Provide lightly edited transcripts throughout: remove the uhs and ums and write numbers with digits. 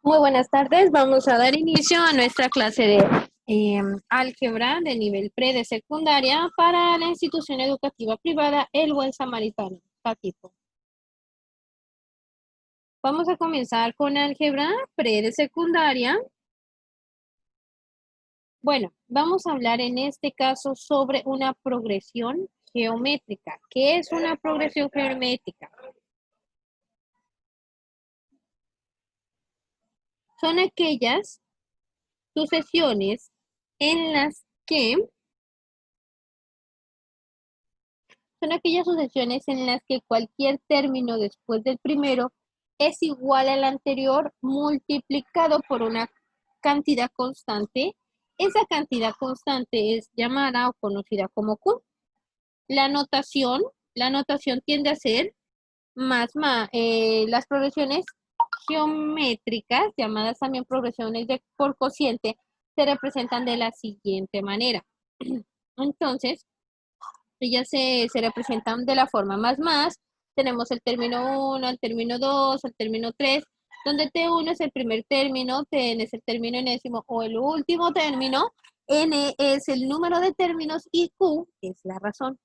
Muy buenas tardes, vamos a dar inicio a nuestra clase de álgebra de nivel pre de secundaria para la institución educativa privada El Buen Samaritano, Patipo. Vamos a comenzar con álgebra pre de secundaria. Bueno, vamos a hablar en este caso sobre una progresión geométrica. ¿Qué es una progresión geométrica? Son aquellas sucesiones en las que cualquier término después del primero es igual al anterior multiplicado por una cantidad constante. Esa cantidad constante es llamada o conocida como Q. La notación tiende a ser las progresiones geométricas, llamadas también progresiones por cociente, se representan de la siguiente manera. Entonces, ellas se representan de la forma más. Tenemos el término 1, el término 2, el término 3, donde T1 es el primer término, Tn es el término enésimo o el último término, N es el número de términos y Q es la razón.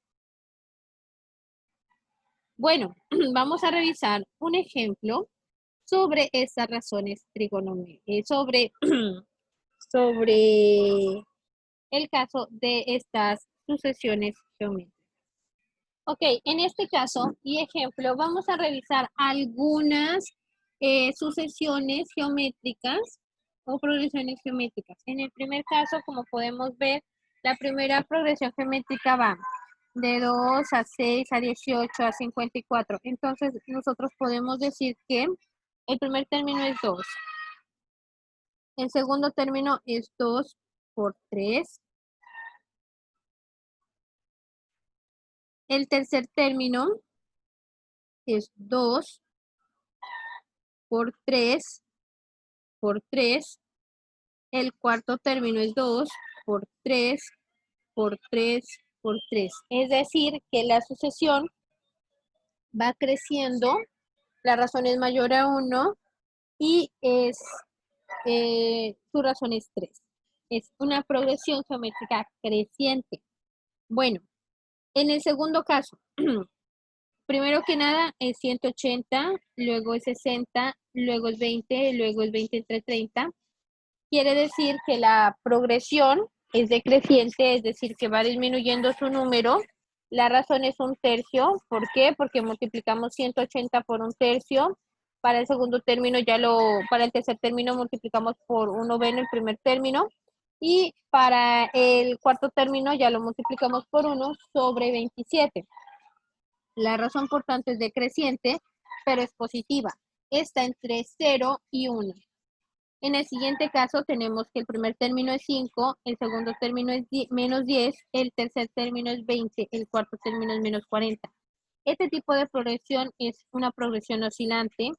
Bueno, vamos a revisar un ejemplo sobre estas razones trigonométricas, sobre el caso de estas sucesiones geométricas. Ok, en este caso y ejemplo vamos a revisar algunas sucesiones geométricas o progresiones geométricas. En el primer caso, como podemos ver, la primera progresión geométrica va de 2 a 6 a 18 a 54. Entonces, nosotros podemos decir que el primer término es 2. El segundo término es 2 por 3. El tercer término es 2 por 3 por 3. El cuarto término es 2 por 3 por 3 por 3. Es decir, que la sucesión va creciendo, la razón es mayor a 1 y su razón es 3. Es una progresión geométrica creciente. Bueno, en el segundo caso, primero que nada es 180, luego es 60, luego es 20, luego es 20 entre 30. Quiere decir que la progresión es decreciente, es decir, que va disminuyendo su número. La razón es un tercio. ¿Por qué? Porque multiplicamos 180 por un tercio. Para el segundo término para el tercer término multiplicamos por 1/9 el primer término. Y para el cuarto término ya lo multiplicamos por 1 sobre 27. La razón, por tanto, es decreciente, pero es positiva. Está entre 0 y 1. En el siguiente caso tenemos que el primer término es 5, el segundo término es menos 10, el tercer término es 20, el cuarto término es menos 40. Este tipo de progresión es una progresión oscilante,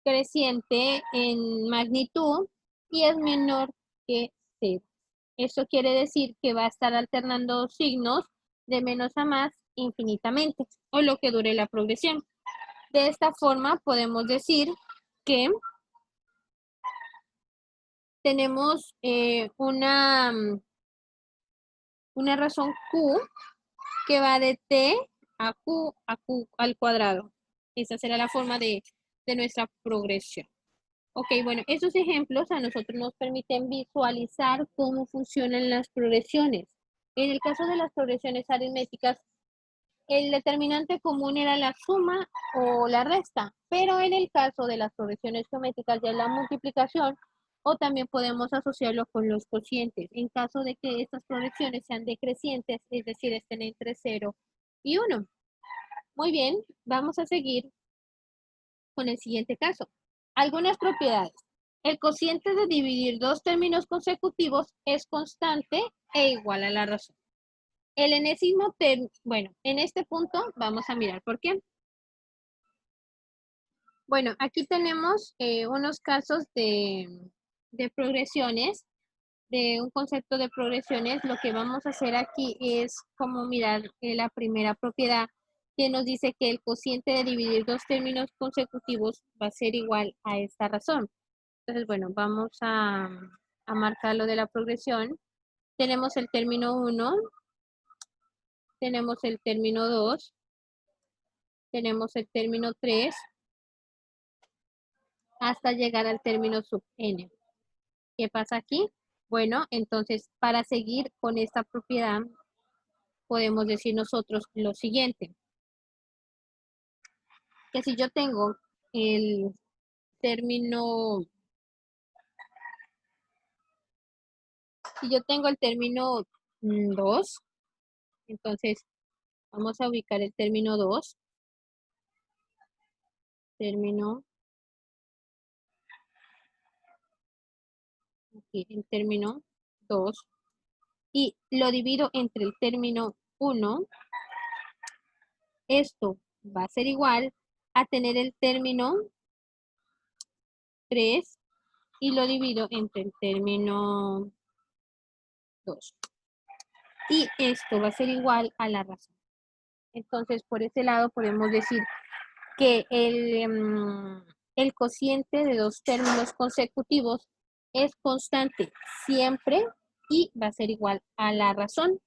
creciente en magnitud y es menor que 0. Eso quiere decir que va a estar alternando signos de menos a más infinitamente, o lo que dure la progresión. De esta forma podemos decir que tenemos una razón Q que va de T a Q al cuadrado. Esa será la forma de nuestra progresión. Ok, bueno, esos ejemplos a nosotros nos permiten visualizar cómo funcionan las progresiones. En el caso de las progresiones aritméticas, el determinante común era la suma o la resta, pero en el caso de las progresiones geométricas ya es la multiplicación o también podemos asociarlo con los cocientes. En caso de que estas progresiones sean decrecientes, es decir, estén entre 0 y 1. Muy bien, vamos a seguir con el siguiente caso. Algunas propiedades. El cociente de dividir dos términos consecutivos es constante e igual a la razón. El enésimo término, bueno, en este punto vamos a mirar por qué. Bueno, aquí tenemos unos casos de progresiones, de un concepto de progresiones. Lo que vamos a hacer aquí es como mirar la primera propiedad que nos dice que el cociente de dividir dos términos consecutivos va a ser igual a esta razón. Entonces, bueno, vamos a marcar lo de la progresión. Tenemos el término 1, tenemos el término 2, tenemos el término 3, hasta llegar al término sub n. ¿Qué pasa aquí? Bueno, entonces, para seguir con esta propiedad, podemos decir nosotros lo siguiente. Que si yo tengo el término, si yo tengo el término 2, entonces vamos a ubicar el término 2, término, aquí el término 2, y lo divido entre el término 1, esto va a ser igual a tener el término 3 y lo divido entre el término 2. Y esto va a ser igual a la razón. Entonces, por este lado podemos decir que el cociente de dos términos consecutivos es constante siempre y va a ser igual a la razón.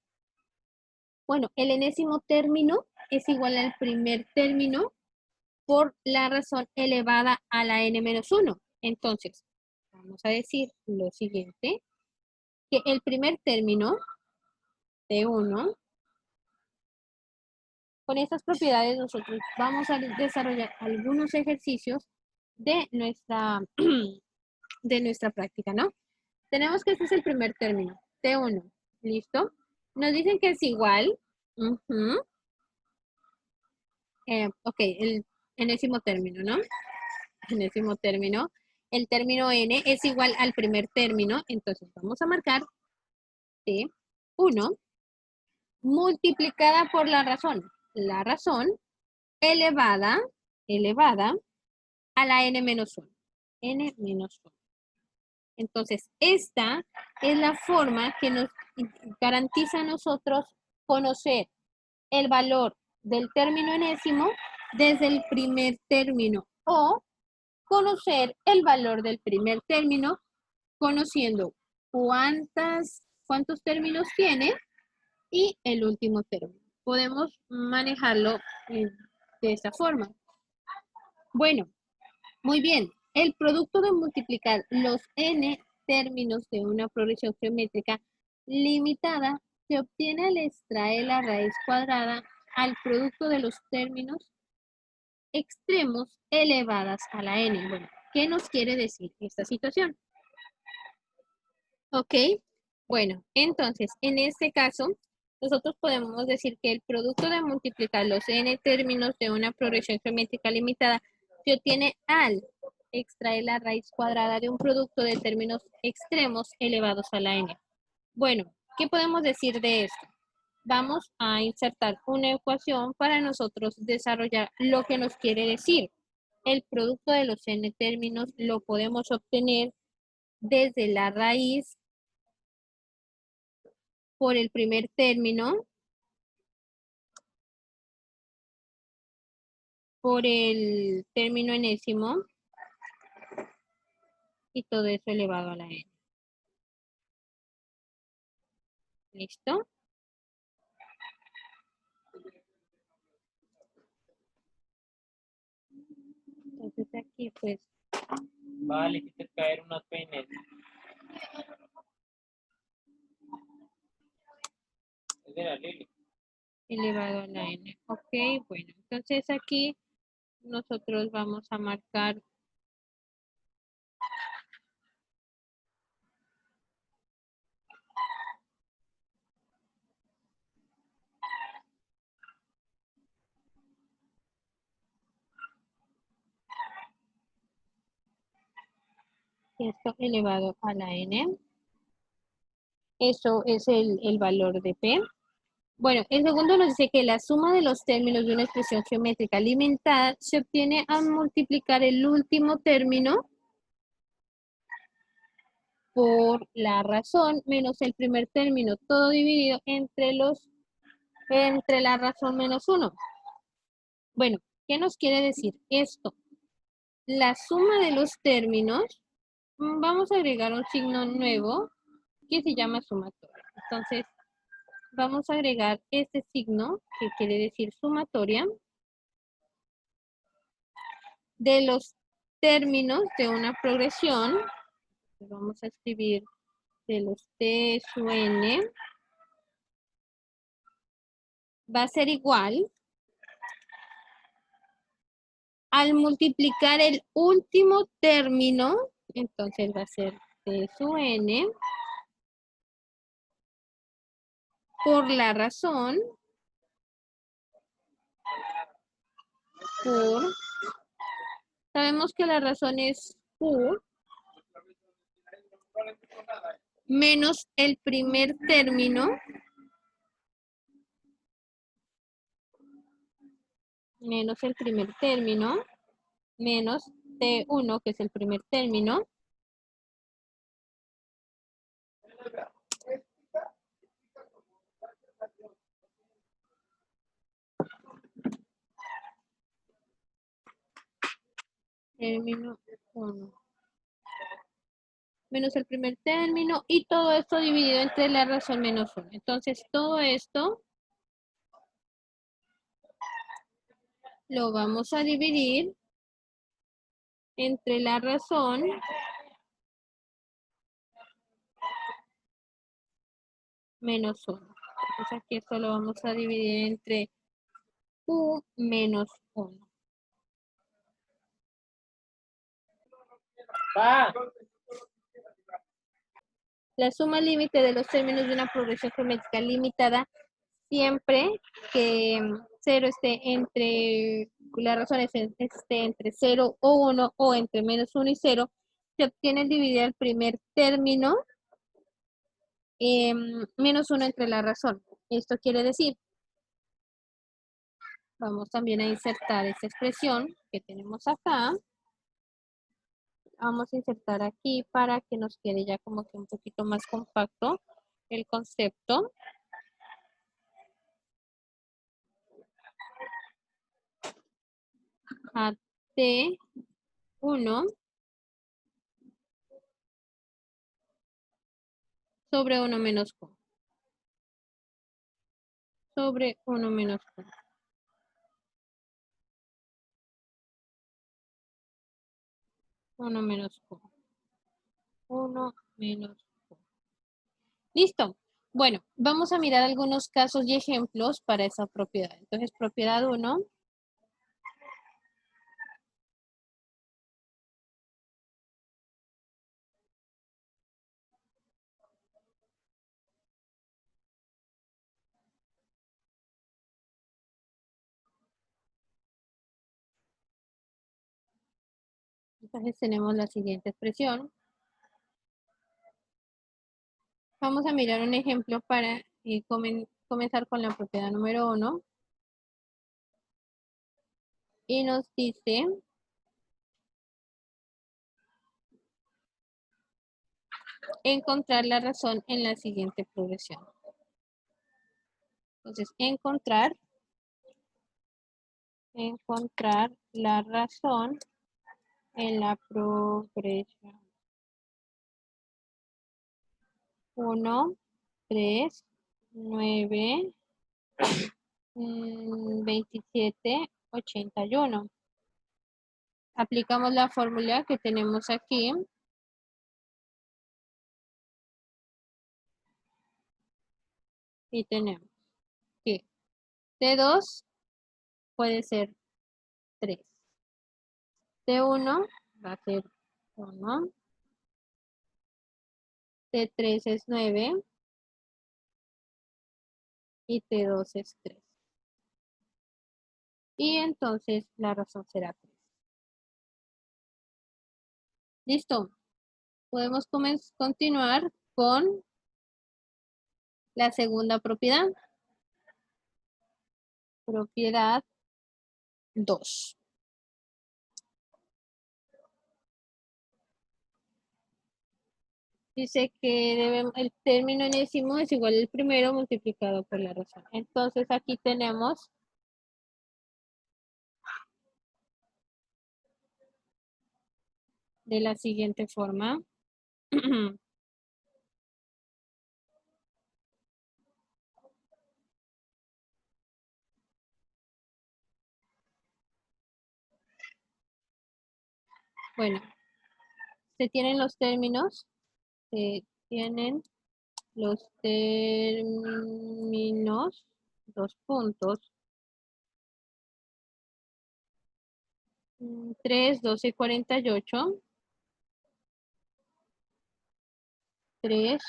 Bueno, el enésimo término es igual al primer término por la razón elevada a la n-1. Entonces, vamos a decir lo siguiente, que el primer término de 1, con estas propiedades nosotros vamos a desarrollar algunos ejercicios de nuestra, de nuestra práctica, ¿no? Tenemos que este es el primer término, T1, ¿listo? Nos dicen que es igual, ok, el enésimo término, ¿no? Enésimo término. El término n es igual al primer término, entonces vamos a marcar T1 multiplicada por la razón elevada a la n-1. n-1. Entonces, esta es la forma que nos garantiza a nosotros conocer el valor del término enésimo desde el primer término o conocer el valor del primer término conociendo cuántos términos tiene y el último término. Podemos manejarlo de esta forma. Bueno, muy bien. El producto de multiplicar los n términos de una progresión geométrica limitada se obtiene al extraer la raíz cuadrada al producto de los términos extremos elevadas a la n. Bueno, ¿qué nos quiere decir esta situación? Ok, bueno, entonces, en este caso, nosotros podemos decir que el producto de multiplicar los n términos de una progresión geométrica limitada se obtiene al extraer la raíz cuadrada de un producto de términos extremos elevados a la n. Bueno, ¿qué podemos decir de esto? Vamos a insertar una ecuación para nosotros desarrollar lo que nos quiere decir. El producto de los n términos lo podemos obtener desde la raíz por el primer término, por el término enésimo, y todo eso elevado a la n. ¿Listo? Entonces aquí pues... Vale, quise caer unos peines. Es de la Lili. elevado a la n. Ok, bueno, entonces aquí nosotros vamos a marcar esto elevado a la n. Eso es el valor de P. Bueno, el segundo nos dice que la suma de los términos de una expresión geométrica limitada se obtiene al multiplicar el último término por la razón menos el primer término, todo dividido entre la razón menos 1. Bueno, ¿qué nos quiere decir esto? La suma de los términos Vamos a agregar un signo nuevo que se llama sumatoria. Entonces, vamos a agregar este signo que quiere decir sumatoria de los términos de una progresión. Vamos a escribir de los T sub n va a ser igual al multiplicar el último término, entonces va a ser T sub n por la razón por, sabemos que la razón es Q menos el primer término menos T1, que es el primer término, término 1, menos el primer término, y todo esto dividido entre la razón menos 1. Entonces, todo esto lo vamos a dividir entre la razón menos 1. Entonces, aquí esto lo vamos a dividir entre Q menos 1. La suma límite de los términos de una progresión geométrica limitada, siempre que 0 esté entre, la razón esté entre 0 o 1 o entre menos 1 y 0, se obtiene al dividir el primer término menos 1 entre la razón. Esto quiere decir, vamos también a insertar esta expresión que tenemos acá. Vamos a insertar aquí para que nos quede ya como que un poquito más compacto el concepto. A T1 sobre 1 menos Q. Sobre 1 menos Q. 1 menos Q. 1 menos Q. Listo. Bueno, vamos a mirar algunos casos y ejemplos para esa propiedad. Entonces, propiedad 1. Entonces, tenemos la siguiente expresión. Vamos a mirar un ejemplo para comenzar con la propiedad número 1. Y nos dice encontrar la razón en la siguiente progresión. Entonces, encontrar la razón en la progresión 1, 3, 9, 27, 81. Aplicamos la fórmula que tenemos aquí. Y tenemos que T2 puede ser 3. T1 va a ser 1. T3 es 9. Y T2 es 3. Y entonces la razón será 3. Listo. Podemos continuar con la segunda propiedad. Propiedad 2. Dice que el término enésimo es igual al primero multiplicado por la razón. Entonces aquí tenemos de la siguiente forma. Bueno, se tienen los términos, se tienen los términos, dos puntos, 3, 12 y 48, 3,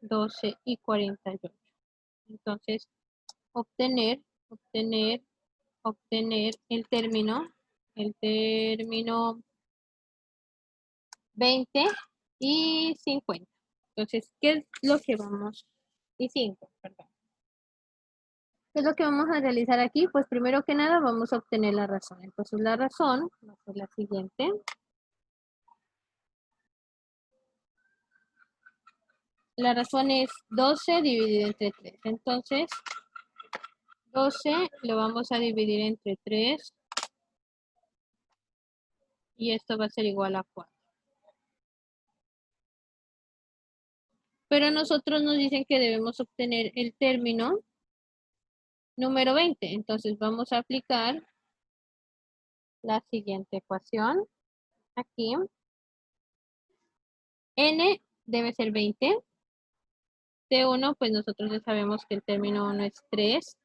12 y 48. Entonces, obtener el término 20 y 50. Entonces, ¿qué es lo que vamos? Y 5, perdón. ¿Qué es lo que vamos a realizar aquí? Pues primero que nada vamos a obtener la razón. Entonces la razón va a ser la siguiente. La razón es 12 dividido entre 3. Entonces 12 lo vamos a dividir entre 3 y esto va a ser igual a 4. Pero a nosotros nos dicen que debemos obtener el término número 20. Entonces vamos a aplicar la siguiente ecuación. Aquí n debe ser 20. T1, pues nosotros ya sabemos que el término 1 es 3.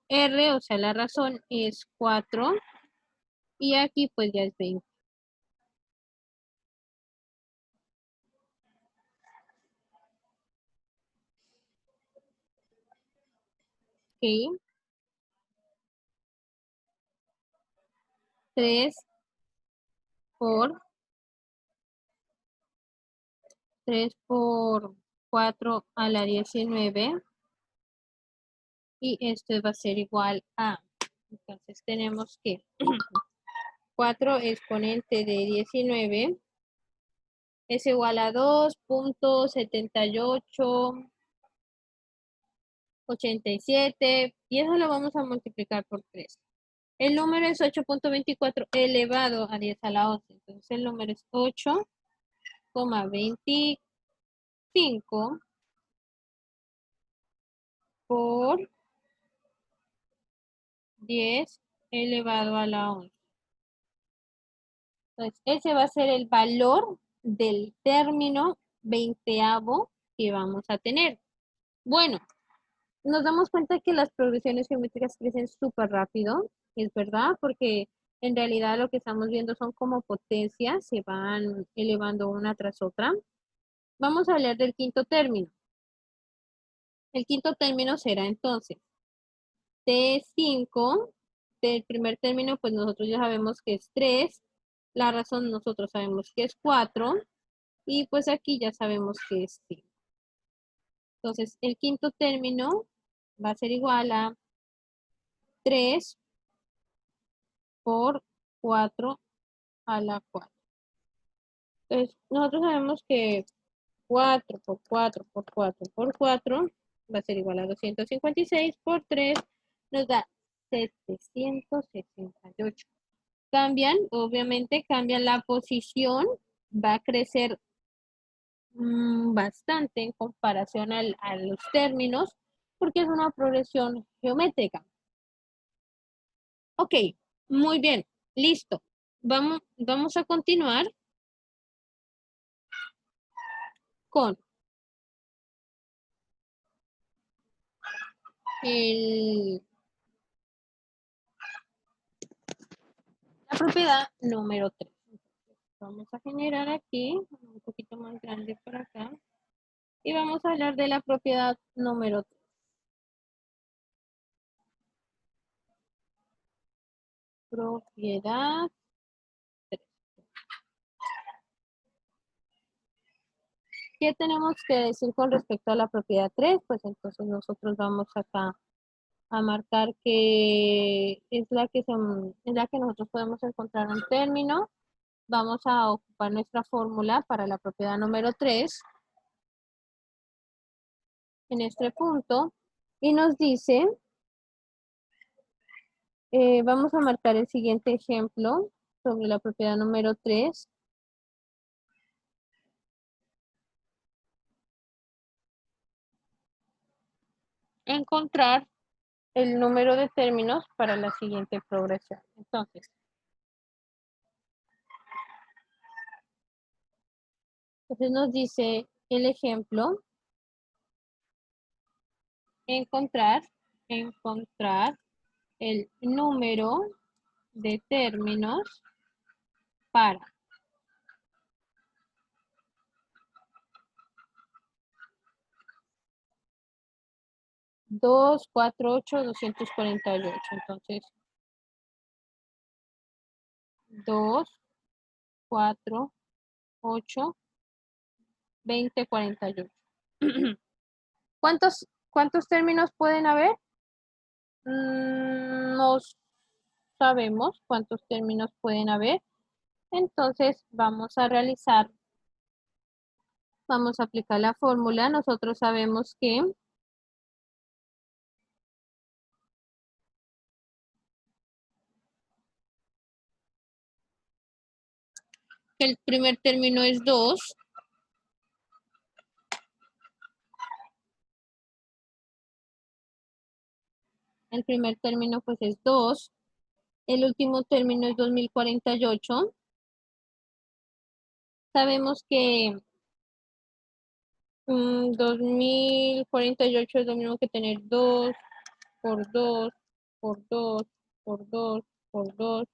R, o sea, la razón es 4. Y aquí pues ya es 20. Ok. 3 por 4 a la 19. Y esto va a ser igual a, entonces tenemos que 4 exponente de 19 es igual a 2.7887 y eso lo vamos a multiplicar por 3. El número es 8.24 elevado a 10 a la 11. Entonces el número es 8,25 por 10 elevado a la 11. Entonces, ese va a ser el valor del término 20avo que vamos a tener. Bueno, nos damos cuenta que las progresiones geométricas crecen súper rápido, es verdad, porque en realidad lo que estamos viendo son como potencias, se van elevando una tras otra. Vamos a hablar del quinto término. El quinto término será entonces T5, del primer término, pues nosotros ya sabemos que es 3, la razón nosotros sabemos que es 4, y pues aquí ya sabemos que es 5. Entonces, el quinto término va a ser igual a 3 por 4 a la 4. Entonces, nosotros sabemos que 4 por 4 por 4 por 4 va a ser igual a 256 por 3 nos da 768. Cambian, obviamente cambian la posición, va a crecer bastante en comparación a los términos, porque es una progresión geométrica. Ok, muy bien, listo. Vamos a continuar con la propiedad número 3. Vamos a generar aquí, un poquito más grande por acá, y vamos a hablar de la propiedad número 3. Propiedad 3. ¿Qué tenemos que decir con respecto a la propiedad 3? Pues entonces nosotros vamos acá a marcar que es la que nosotros podemos encontrar un término. Vamos a ocupar nuestra fórmula para la propiedad número 3 en este punto y nos dice, vamos a marcar el siguiente ejemplo sobre la propiedad número 3. encontrar el número de términos para la siguiente progresión. Entonces nos dice el ejemplo, encontrar el número de términos para 2, 4, 8, 248. Entonces, 2, 4, 8, 20, 48. ¿Cuántos términos pueden haber? No sabemos cuántos términos pueden haber. Entonces, vamos a aplicar la fórmula. Nosotros sabemos que el primer término es 2. El primer término pues es 2. El último término es 2048. Sabemos que 2048 es lo mismo que tener 2 por 2 por 2 por 2 por 2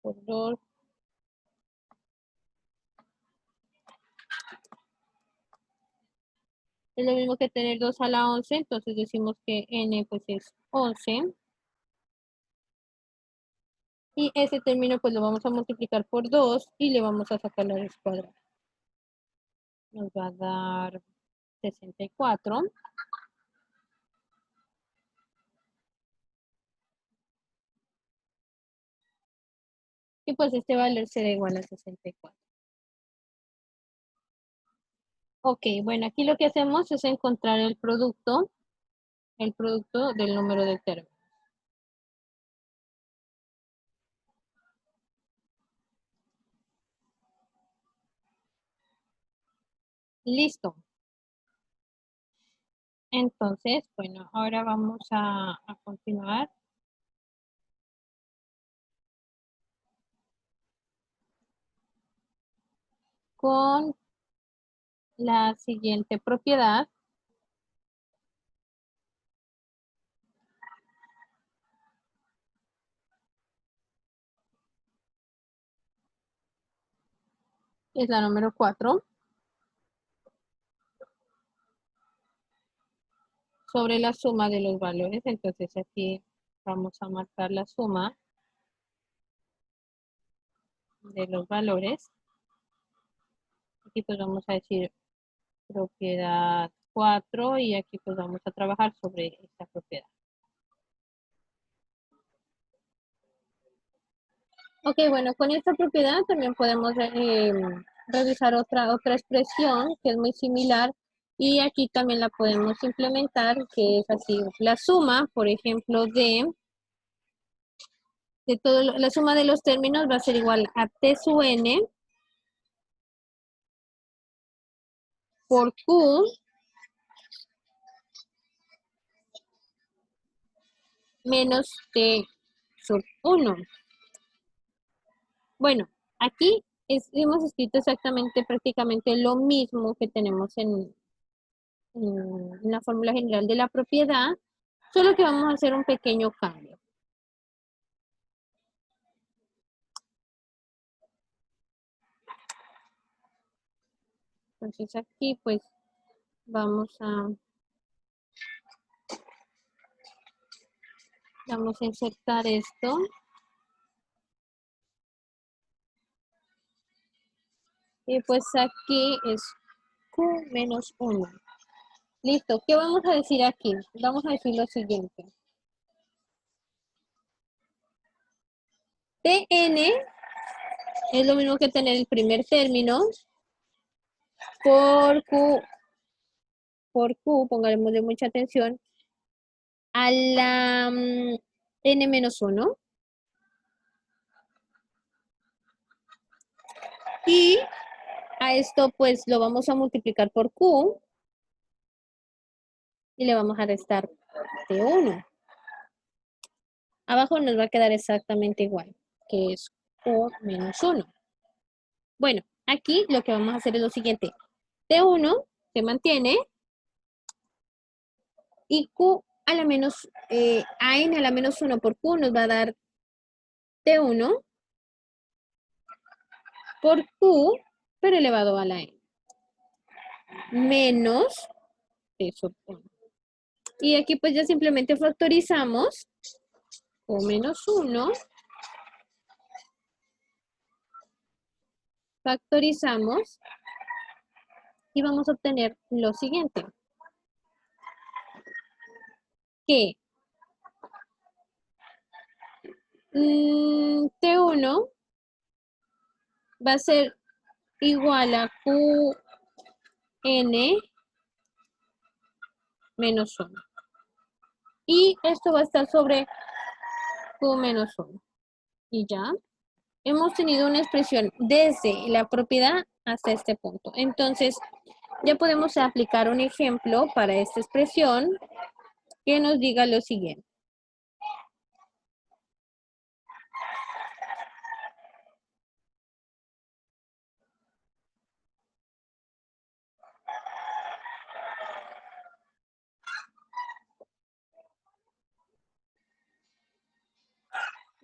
por 2. Es lo mismo que tener 2 a la 11, entonces decimos que n pues es 11. Y ese término pues lo vamos a multiplicar por 2 y le vamos a sacar la raíz cuadrada. Nos va a dar 64. Y pues este valor será igual a 64. Ok, bueno, aquí lo que hacemos es encontrar el producto del número de términos. Listo. Entonces, bueno, ahora vamos a continuar. Con la siguiente propiedad. Es la número 4. Sobre la suma de los valores. Entonces aquí vamos a marcar la suma de los valores. Aquí pues vamos a decir propiedad 4 y aquí pues vamos a trabajar sobre esta propiedad. Ok, bueno, con esta propiedad también podemos revisar otra expresión que es muy similar y aquí también la podemos implementar, que es así, la suma, por ejemplo, la suma de los términos va a ser igual a T sub n por Q menos T sub 1. Bueno, aquí hemos escrito exactamente prácticamente lo mismo que tenemos en la fórmula general de la propiedad, solo que vamos a hacer un pequeño cambio. Entonces aquí pues vamos a insertar esto. Y pues aquí es Q menos 1. Listo, ¿qué vamos a decir aquí? Vamos a decir lo siguiente. Tn es lo mismo que tener el primer término por Q, pongámosle mucha atención, a la n menos 1. Y a esto pues lo vamos a multiplicar por Q y le vamos a restar T1. Abajo nos va a quedar exactamente igual, que es Q menos 1. Bueno, aquí lo que vamos a hacer es lo siguiente. T1 se mantiene y Q a la menos, a n a la menos 1 por Q nos va a dar T1 por Q, pero elevado a la n. Menos T sub 1. Y aquí pues ya simplemente factorizamos Q menos 1. Factorizamos y vamos a obtener lo siguiente. Que T1 va a ser igual a Qn menos 1. Y esto va a estar sobre Q menos 1. Y ya hemos tenido una expresión desde la propiedad hasta este punto. Entonces, ya podemos aplicar un ejemplo para esta expresión que nos diga lo siguiente.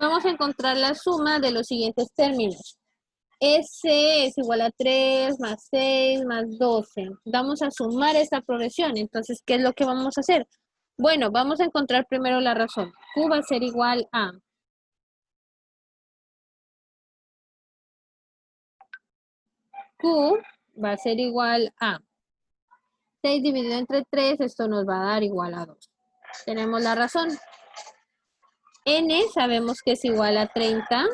Vamos a encontrar la suma de los siguientes términos. S es igual a 3 más 6 más 12. Vamos a sumar esta progresión. Entonces, ¿qué es lo que vamos a hacer? Bueno, vamos a encontrar primero la razón. Q va a ser igual a Q va a ser igual a 6 dividido entre 3, esto nos va a dar igual a 2. Tenemos la razón. N sabemos que es igual a 30.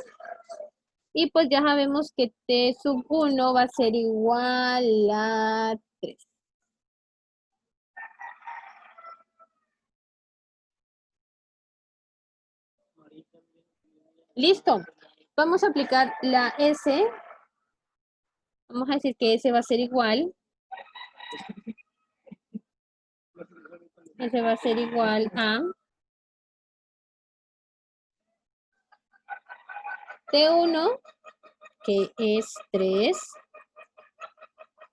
Y pues ya sabemos que T sub 1 va a ser igual a 3. Listo. Vamos a aplicar la S. Vamos a decir que S va a ser igual. S va a ser igual a T1, que es 3,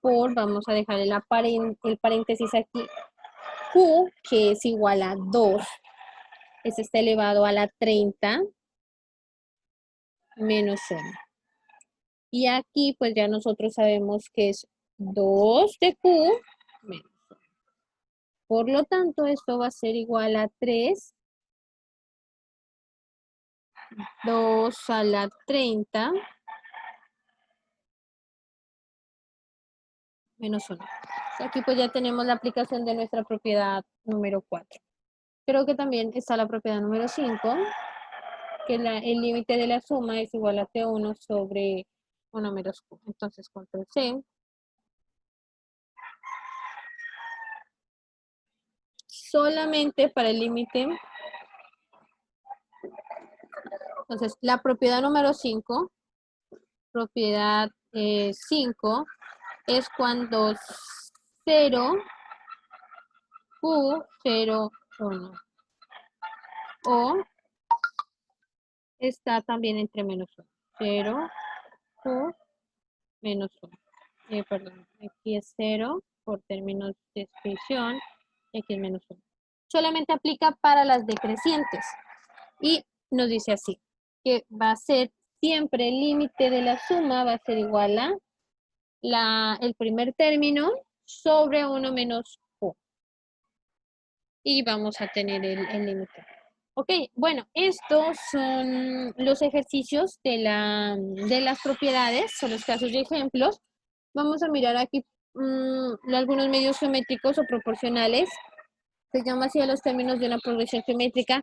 por, vamos a dejar el paréntesis aquí, Q, que es igual a 2. Este está elevado a la 30 menos 1. Y aquí pues ya nosotros sabemos que es 2 de Q menos 1. Por lo tanto, esto va a ser igual a 3, 2 a la 30 menos 1. Aquí pues ya tenemos la aplicación de nuestra propiedad número 4. Creo que también está la propiedad número 5, que el límite de la suma es igual a T1 sobre 1 menos Q. Entonces, control C. Solamente para el límite. Entonces, la propiedad número 5, propiedad 5, es cuando 0, Q, 0, 1. O está también entre menos 1. 0, Q, menos 1. Perdón, aquí es 0 por términos de expresión y aquí es menos 1. Solamente aplica para las decrecientes. Y nos dice así, que va a ser siempre el límite de la suma, va a ser igual a el primer término sobre 1 menos Q. Y vamos a tener el límite. Ok, bueno, estos son los ejercicios de las propiedades, son los casos y ejemplos. Vamos a mirar aquí algunos medios geométricos o proporcionales. Se llama así a los términos de una progresión geométrica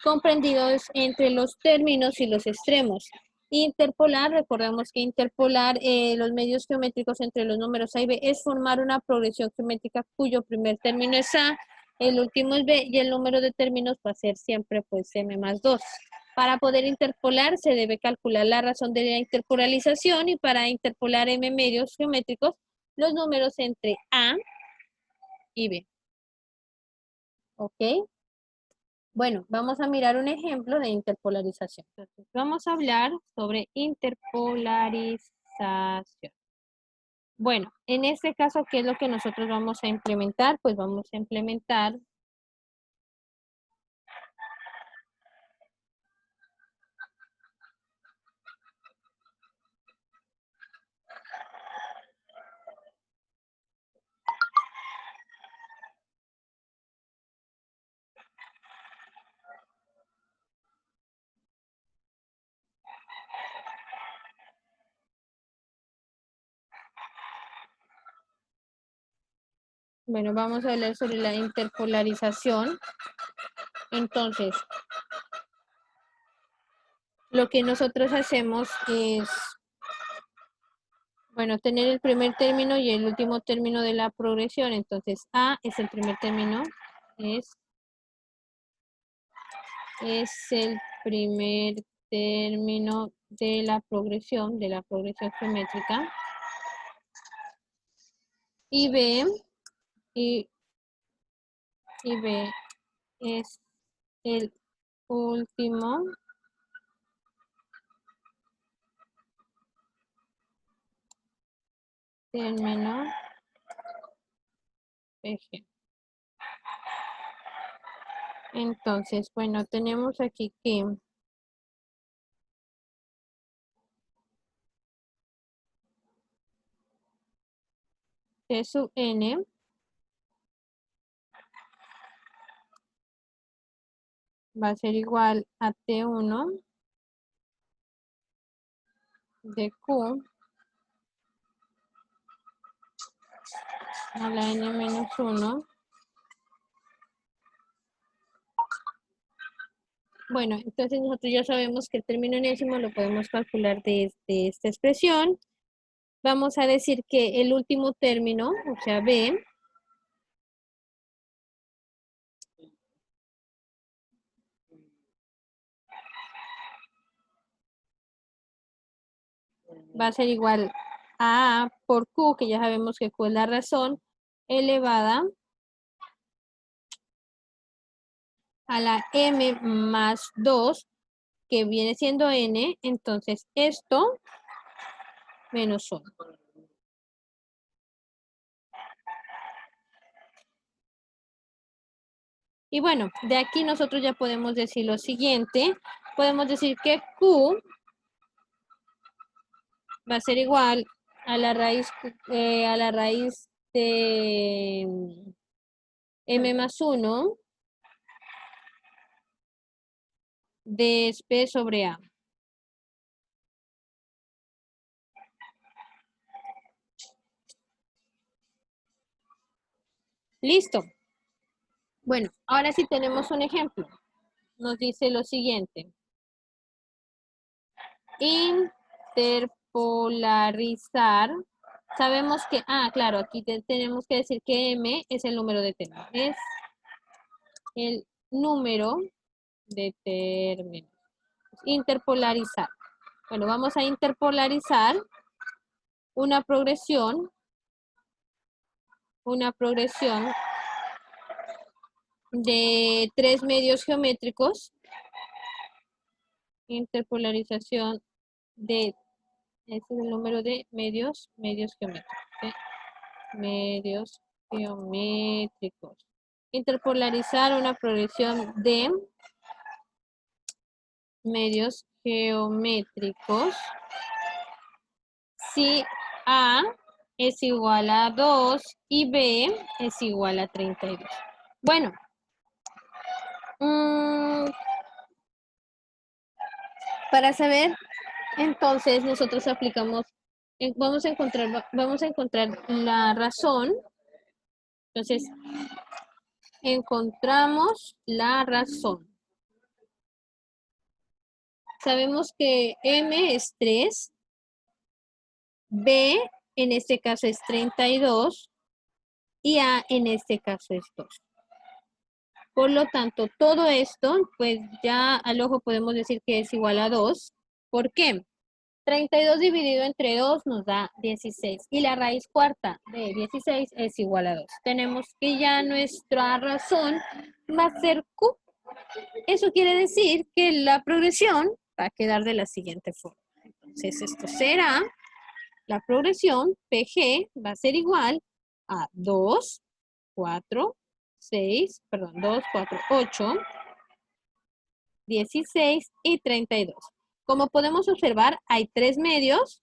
comprendidos entre los términos y los extremos. Interpolar, recordemos que interpolar los medios geométricos entre los números A y B es formar una progresión geométrica cuyo primer término es A, el último es B y el número de términos va a ser siempre pues M más 2. Para poder interpolar se debe calcular la razón de la interpolarización y para interpolar M medios geométricos los números entre A y B. ¿ok? Bueno, vamos a mirar un ejemplo de interpolarización. Entonces, vamos a hablar sobre interpolarización. Bueno, en este caso, ¿qué es lo que nosotros vamos a implementar? Pues vamos a implementar bueno, vamos a hablar sobre la interpolarización. Entonces, lo que nosotros hacemos es, bueno, tener el primer término y el último término de la progresión. Entonces, A es el primer término, es el primer término de la progresión geométrica. Y B, y B es el último término eje. Entonces, bueno, tenemos aquí que T sub n va a ser igual a T1 de Q a la n menos 1. Bueno, entonces nosotros ya sabemos que el término enésimo lo podemos calcular desde esta expresión. Vamos a decir que el último término, o sea, B, va a ser igual a A por Q, que ya sabemos que Q es la razón, elevada a la M más 2, que viene siendo N, entonces esto menos 1. Y bueno, de aquí nosotros ya podemos decir lo siguiente. Podemos decir que Q va a ser igual a la raíz de M más 1 de P sobre A. Listo. Bueno, ahora sí tenemos un ejemplo. Nos dice lo siguiente. Interpolarizar. Sabemos que, claro, aquí tenemos que decir que M es el número de términos. Es el número de términos. Interpolarizar. Bueno, vamos a interpolarizar una progresión de 3 medios geométricos. Interpolarización de, este es el número de medios geométricos. ¿Sí? Medios geométricos. Interpolarizar una progresión de medios geométricos si A es igual a 2 y B es igual a 32. Bueno, para saber, entonces nosotros aplicamos, vamos a encontrar la razón. Entonces, encontramos la razón. Sabemos que M es 3, B en este caso es 32 y A en este caso es 2. Por lo tanto, todo esto, pues ya al ojo podemos decir que es igual a 2. ¿Por qué? 32 dividido entre 2 nos da 16. Y la raíz cuarta de 16 es igual a 2. Tenemos que ya nuestra razón va a ser Q. Eso quiere decir que la progresión va a quedar de la siguiente forma. Entonces, esto será, la progresión PG va a ser igual a 2, 4, 6, perdón, 2, 4, 8, 16 y 32. Como podemos observar, hay 3 medios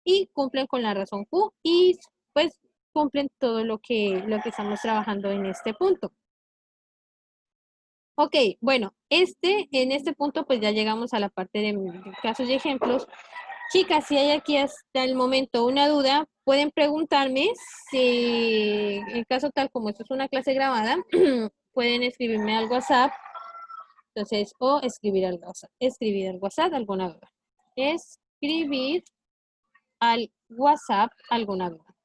y cumplen con la razón Q y pues cumplen todo lo que estamos trabajando en este punto. Ok, bueno, en este punto pues ya llegamos a la parte de casos y ejemplos. Chicas, si hay aquí hasta el momento una duda, pueden preguntarme si, en caso tal como esto es una clase grabada, pueden escribirme al WhatsApp, entonces, o escribir al WhatsApp alguna duda. Escribir al WhatsApp alguna duda.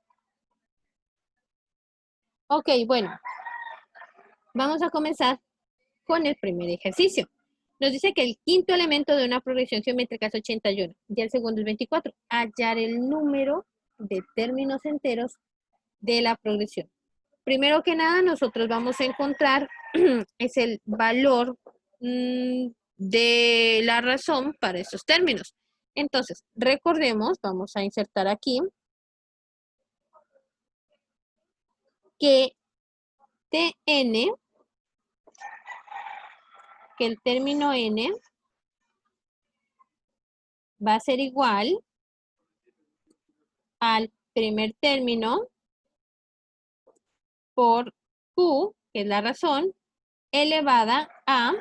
Ok, bueno, vamos a comenzar con el primer ejercicio. Nos dice que el quinto elemento de una progresión geométrica es 81 y el segundo es 24. Hallar el número de términos enteros de la progresión. Primero que nada, nosotros vamos a encontrar es el valor de la razón para estos términos. Entonces, recordemos, vamos a insertar aquí que Tn, que el término n va a ser igual al primer término por Q, que es la razón, elevada a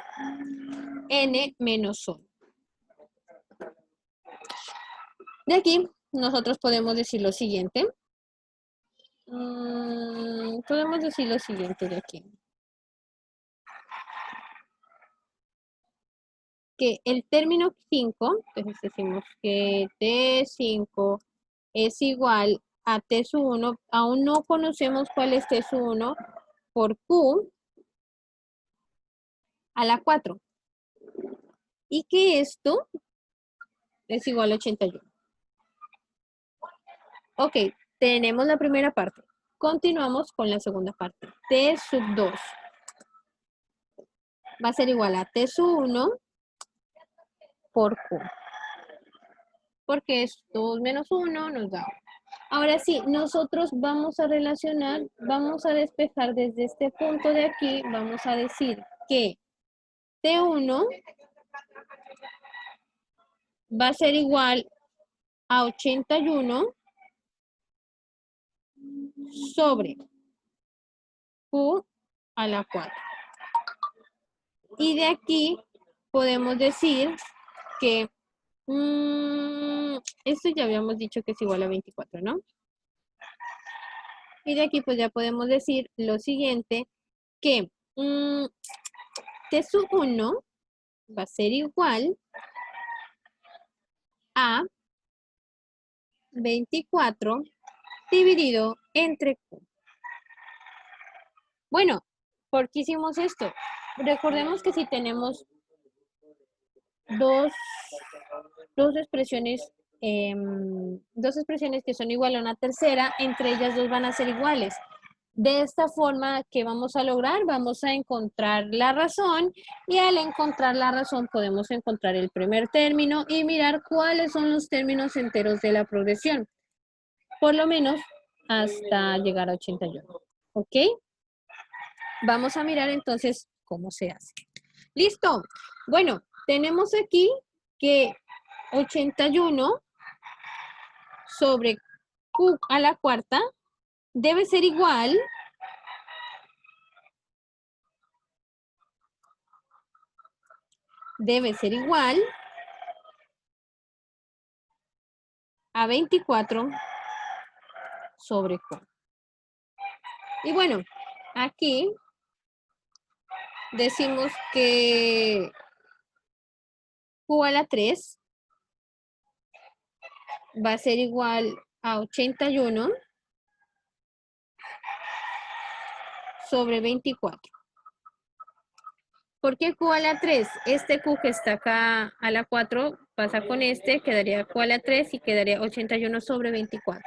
n menos 1. De aquí, nosotros podemos decir lo siguiente. Podemos decir lo siguiente de aquí. Que el término 5, entonces decimos que T5 es igual a T1, aún no conocemos cuál es T1 por Q a la 4. Y que esto es igual a 81. Ok, tenemos la primera parte. Continuamos con la segunda parte. T sub 2 va a ser igual a T sub 1 por Q. Porque es 2 menos 1 nos da 1. Ahora sí, nosotros vamos a relacionar, vamos a despejar desde este punto de aquí, vamos a decir que T1 va a ser igual a 81 sobre Q a la 4. Y de aquí podemos decir que esto ya habíamos dicho que es igual a 24, ¿no? Y de aquí pues ya podemos decir lo siguiente, que T sub 1 va a ser igual a 24 dividido entre Q. Bueno, ¿por qué hicimos esto? Recordemos que si tenemos dos expresiones que son igual a una tercera, entre ellas dos van a ser iguales. De esta forma, ¿qué vamos a lograr? Vamos a encontrar la razón y al encontrar la razón podemos encontrar el primer término y mirar cuáles son los términos enteros de la progresión. Por lo menos hasta llegar a 81. ¿Ok? Vamos a mirar entonces cómo se hace. ¡Listo! Bueno, tenemos aquí que 81 sobre Q a la cuarta debe ser igual a 24 sobre Q. Y bueno, aquí decimos que Q a la 3 va a ser igual a 81 sobre 24. ¿Por qué Q a la 3? Este Q que está acá a la 4 pasa con este, quedaría Q a la 3 y quedaría 81 sobre 24.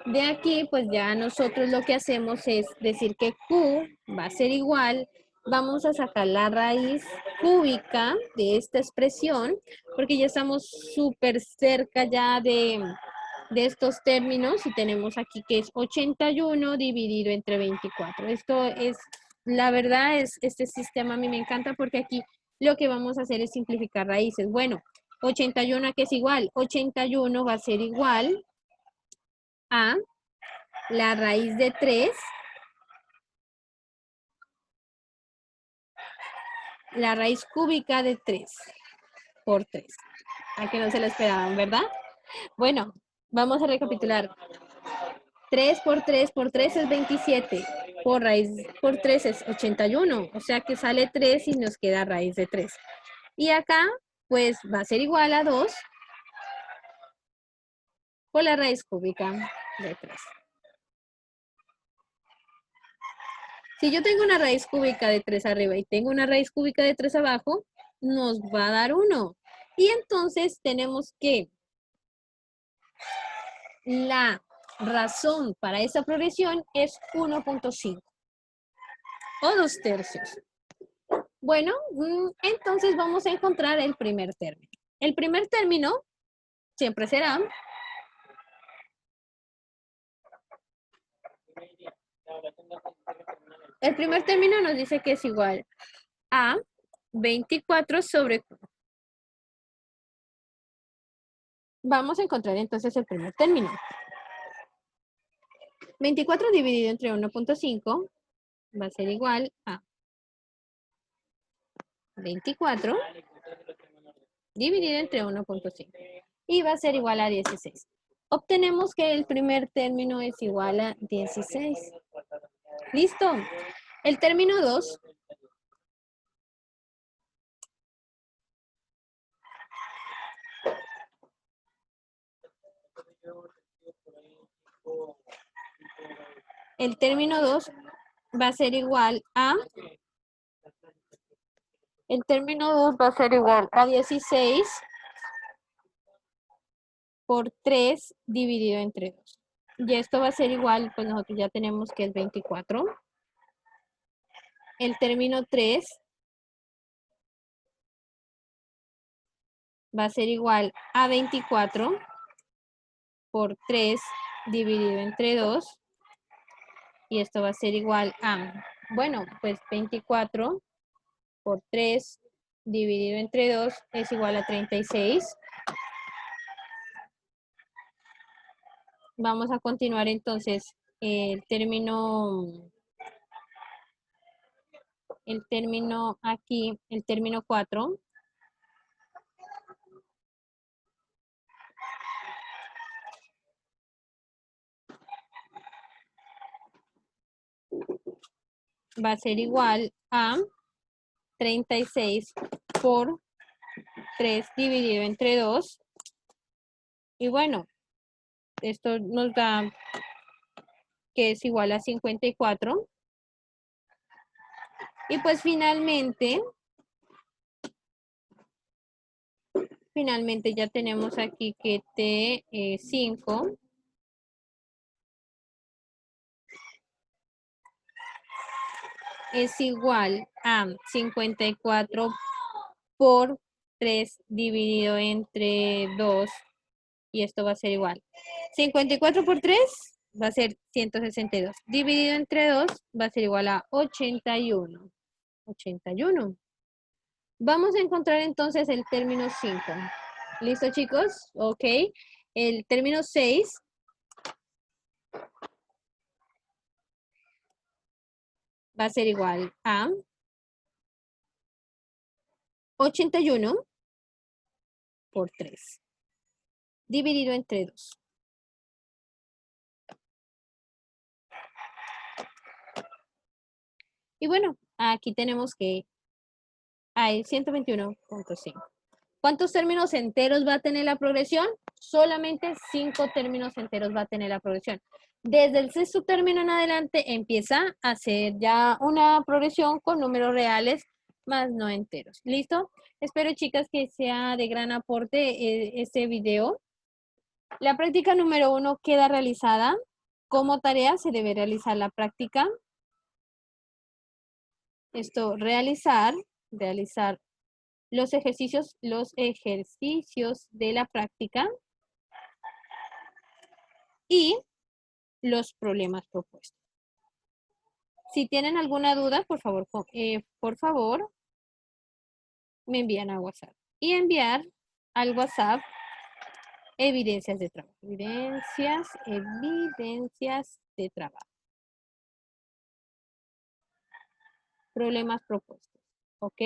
De aquí, pues ya nosotros lo que hacemos es decir que Q va a ser igual, vamos a sacar la raíz cúbica de esta expresión, porque ya estamos súper cerca ya de estos términos y tenemos aquí que es 81 dividido entre 24. Esto es, la verdad, este sistema a mí me encanta porque aquí lo que vamos a hacer es simplificar raíces. Bueno, 81 que es igual, 81 va a ser igual a la raíz de 3, la raíz cúbica de 3 por 3. A que no se lo esperaban, ¿verdad? Bueno, vamos a recapitular. 3 por 3 por 3 es 27. Por raíz por 3 es 81. O sea que sale 3 y nos queda raíz de 3. Y acá, pues va a ser igual a 2 por la raíz cúbica de 3. Si yo tengo una raíz cúbica de 3 arriba y tengo una raíz cúbica de 3 abajo, nos va a dar 1. Y entonces tenemos que la razón para esta progresión es 1.5 o 2/3. Bueno, entonces vamos a encontrar el primer término. El primer término siempre será el primer término nos dice que es igual a 24 sobre Q. Vamos a encontrar entonces el primer término. 24 dividido entre 1.5 va a ser igual a 24 dividido entre 1.5 y va a ser igual a 16. Obtenemos que el primer término es igual a 16. ¿Listo? El término 2 va a ser igual a 16 por 3 dividido entre 2. Y esto va a ser igual, pues nosotros ya tenemos que es 24. El término 3 va a ser igual a 24 por 3 dividido entre 2. Y esto va a ser igual a, bueno, pues 24 por 3 dividido entre 2 es igual a 36. Vamos a continuar entonces el término aquí, el término 4. Va a ser igual a 36 por 3 dividido entre 2. Y bueno, esto nos da que es igual a 54. Y pues finalmente ya tenemos aquí que T5 es igual a 54 por 3 dividido entre 2. Y esto va a ser igual. 54 por 3 va a ser 162. Dividido entre 2 va a ser igual a 81. 81. Vamos a encontrar entonces el término 5. ¿Listo, chicos? Ok. El término 6 va a ser igual a 81 por 3. Dividido entre 2. Y bueno, aquí tenemos que hay 121.5. ¿Cuántos términos enteros va a tener la progresión? Solamente 5 términos enteros va a tener la progresión. Desde el sexto término en adelante empieza a hacer ya una progresión con números reales, más no enteros. ¿Listo? Espero, chicas, que sea de gran aporte este video. La práctica número 1 queda realizada. Como tarea se debe realizar la práctica. Esto, realizar los ejercicios de la práctica y los problemas propuestos. Si tienen alguna duda, por favor, me envían a WhatsApp. Y enviar al WhatsApp evidencias de trabajo. Evidencias de trabajo. Problemas propuestos. ¿Ok?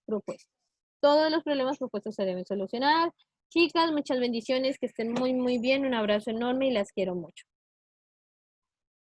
Propuestos. Todos los problemas propuestos se deben solucionar. Chicas, muchas bendiciones, que estén muy, muy bien. Un abrazo enorme y las quiero mucho.